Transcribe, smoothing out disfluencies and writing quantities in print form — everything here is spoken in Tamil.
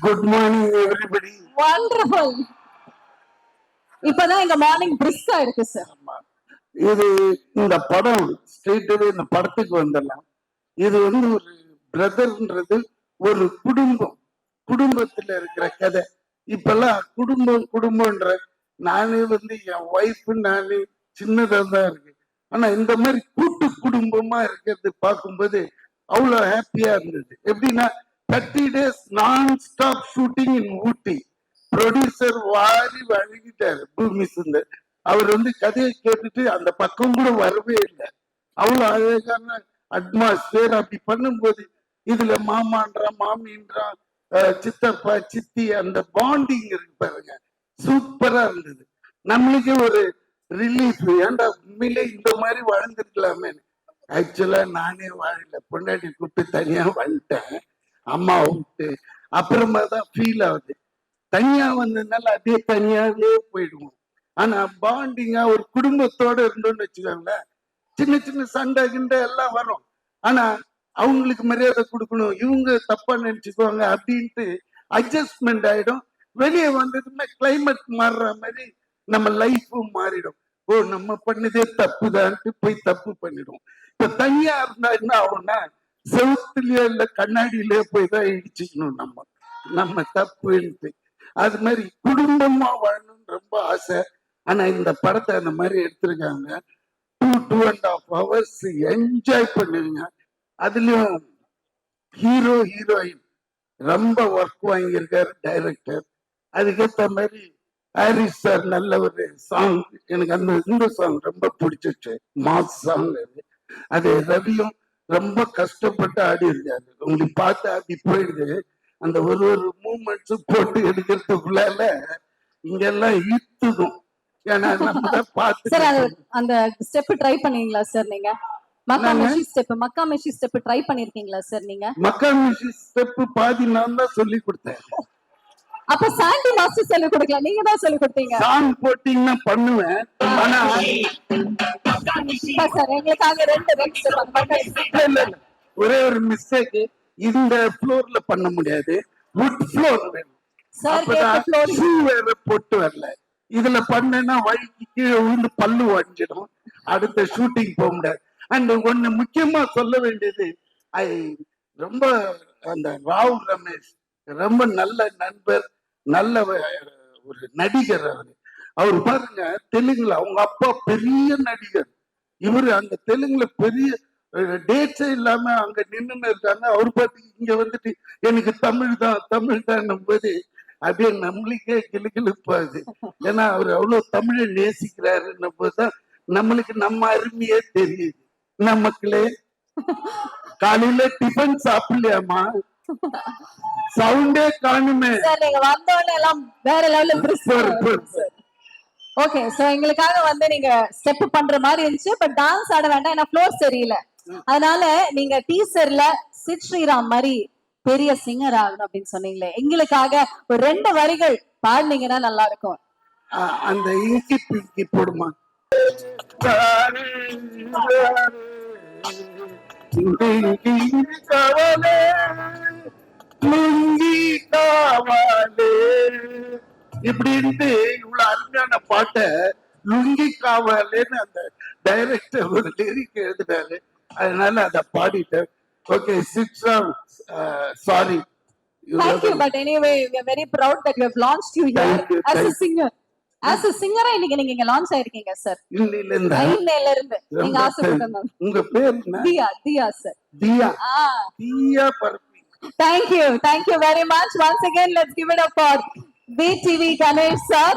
Good morning everybody. வண்டர்ஃபுல். இப்பதான் எங்க மார்னிங் பிரிஸ்கா இருக்கு சார். இது இந்த படம் ஸ்ட்ரெயிட்டாவே இந்த படத்துக்கு வந்துடலாம். இது வந்து ஒரு பிரதர்ன்றது ஒரு குடும்பத்துல இருக்கிற கதை. இப்பெல்லாம் குடும்பம்ன்ற நானே வந்து என் ஒய்ஃப் நானே சின்னதா தான் இருக்கு. ஆனா இந்த மாதிரி கூட்டு குடும்பமா இருக்கிறது பார்க்கும்போது அவ்வளவு ஹாப்பியா இருந்தது. எப்படின்னா 30 days நான் ஸ்டாப் ஷூட்டிங் இன் ஊட்டி. ப்ரொடியூசர் வாரி வழங்கிட்டாரு பூமி சுந்தர். அவர் வந்து கதையை கேட்டுட்டு அந்த பக்கம் கூட வரவே இல்லை. அவ்வளவு அழகான அட்மாஸ்பியர். அப்படி பண்ணும்போது இதுல மாமான்றான் மாமின்றான் சித்தப்பா சித்தி அந்த பாண்டிங் இருக்கு பாருங்க, சூப்பரா இருந்தது. நம்மளுக்கு ஒரு ரிலீஃப். ஏன்டா உண்மையிலே இந்த மாதிரி வாழ்ந்துருக்கலாமே. ஆக்சுவலா நானே வாழல, பொண்டாட்டி கூப்பிட்டு தனியா வந்துட்டேன் அம்மா விட்டு. அப்புறமா தான் ஃபீல் ஆகுது. தனியா வந்ததுனால அப்படியே தனியாவே போயிடுவோம். ஆனா பாண்டிங்கா ஒரு குடும்பத்தோட இருந்தோம்னு வச்சுக்கோங்களேன், சின்ன சின்ன சண்டை கிண்டை எல்லாம் வரும். ஆனா அவங்களுக்கு மரியாதை கொடுக்கணும், இவங்க தப்பா நினைச்சுக்குவாங்க அப்படின்ட்டு அட்ஜஸ்ட்மெண்ட் ஆயிடும். வெளியே வந்ததுமே கிளைமேட் மாறுற மாதிரி நம்ம லைஃபும் மாறிடும். ஓ நம்ம பண்ணதே தப்புதான்ட்டு போய் தப்பு பண்ணிடும். இப்ப தனியா இருந்தா என்ன ஆகும்னா செவுத்துலயோ இல்ல கண்ணாடியிலயோ போய் தான் இடிச்சுக்கணும் நம்ம தப்புன்ட்டு. அது மாதிரி குடும்பமா வாழணும்னு ரொம்ப ஆசை. ஆனா இந்த படத்தை அந்த மாதிரி எடுத்திருக்காங்க. 2.5 hours என்ஜாய் பண்ணுவீங்க. அதுலயும் ஹீரோயின் ரொம்ப ஒர்க் வாங்கியிருக்காரு டைரக்டர். அதுக்கேற்ற மாதிரி ஹாரிஸ் சார் நல்ல ஒரு சாங், எனக்கு அந்த இந்த சாங் ரொம்ப பிடிச்சிச்சு, மாஸ் சாங் அது. ரவியும் ரொம்ப கஷ்டப்பட்டு ஆடி இருக்காரு. உங்களுக்கு பார்த்து அப்படி போயிடுது. அந்த ஒரு மூமெண்ட்ஸும் போட்டு எடுக்கிறதுக்குள்ளால இங்கெல்லாம் இழுத்துடும். ஏன்னா நம்ம பார்த்து அந்த ஸ்டெப் ட்ரை பண்ணீங்களா சார்? நீங்க மக்காமேஷி ஸ்டெப் ட்ரை பண்ணிருக்கீங்களா சார்? நீங்க மக்காமேஷி ஸ்டெப் பாதி நான் தான் சொல்லி கொடுத்தேன். அப்ப சாண்டி மாஸ்டர் சொல்லி கொடுக்கல, நீங்க தான் சொல்லி கொடுத்தீங்க. சாங் போட்டிங்கன்னா பண்ணுவேன். ஆனா சார் எங்களுக்காக இல்ல ஒரே ஒரு மிஸ்டேக், இந்த ஃப்ளோர்ல பண்ண முடியாது, வுட் ஃப்ளோர் வேணும். வேற போட்டு வரல. இதுல பண்ணா வழிக்கு கீழே விழுந்து பல்லு வஞ்சிடும், அடுத்த ஷூட்டிங் போக முடியாது. அண்ட் ஒண்ணு முக்கியமா சொல்ல வேண்டியது, ரொம்ப அந்த ராவ் ரமேஷ் ரொம்ப நல்ல நண்பர், நல்ல ஒரு நடிகர். அவர் பாருங்க தெலுங்குல அவங்க அப்பா பெரிய நடிகர், இவரு அங்க தெலுங்குல பெரிய டேட்ஸே இல்லாம அங்க நின்று இருக்காங்க. அவர் பாட்டுக்கு இங்க வந்துட்டு எனக்கு தமிழ் தான் போது அப்படியே நம்மளுக்கே கிளுகிழுப்பாது. ஏன்னா அவர் அவ்வளவு தமிழை நேசிக்கிறாருன்னும் போதுதான் நம்மளுக்கு நம்ம அருமையே தெரியுது. நமக்குள்ளே காலையில டிஃபன் சாப்பிடலையாமா, சவுண்டே காணுமே. நீங்க வந்தோடனே எல்லாம் வேற லெவல்ல. ஓகே, சோ எங்களுக்காக வந்து நீங்க ஸ்டெப் பண்ற மாதிரி இருந்துச்சு. பட் டான்ஸ் ஆட வேண்டாம், ஏன்னா ஃப்ளோர் சரியில்லை. அதனால நீங்க டீசர்ல சித் ஸ்ரீராம் மாதிரி பெரிய சிங்கர் ஆகணும் அப்படின்னு சொன்னீங்களே, எங்களுக்காக ஒரு 2 வரிகள் பாடினீங்கன்னா நல்லா இருக்கும். அந்த இங்கி பிங்கி போடுமா, இப்படின்ட்டு இவ்வளவு அருமையான பாட்டை லுங்கி காவலேன்னு அந்த டைரக்டர் ஒரு லிரிக் எழுதினாரு. அதனால அதை பாடிட்டேன். ஓகே சிட்ராம், sorry. Thank you, but anyway, we are very proud that you have launched you here as a singer. As a singer இன்னைக்கு நீங்க லான்ச் ஆயிருக்கீங்க சார். இன்னையில இருந்து நீங்க ஆசைப்பட்டது. உங்க பேர் என்ன? தியா சார். தியா பர்பி. Thank you very much. Once again, let's give it up for VTV Ganesh sir.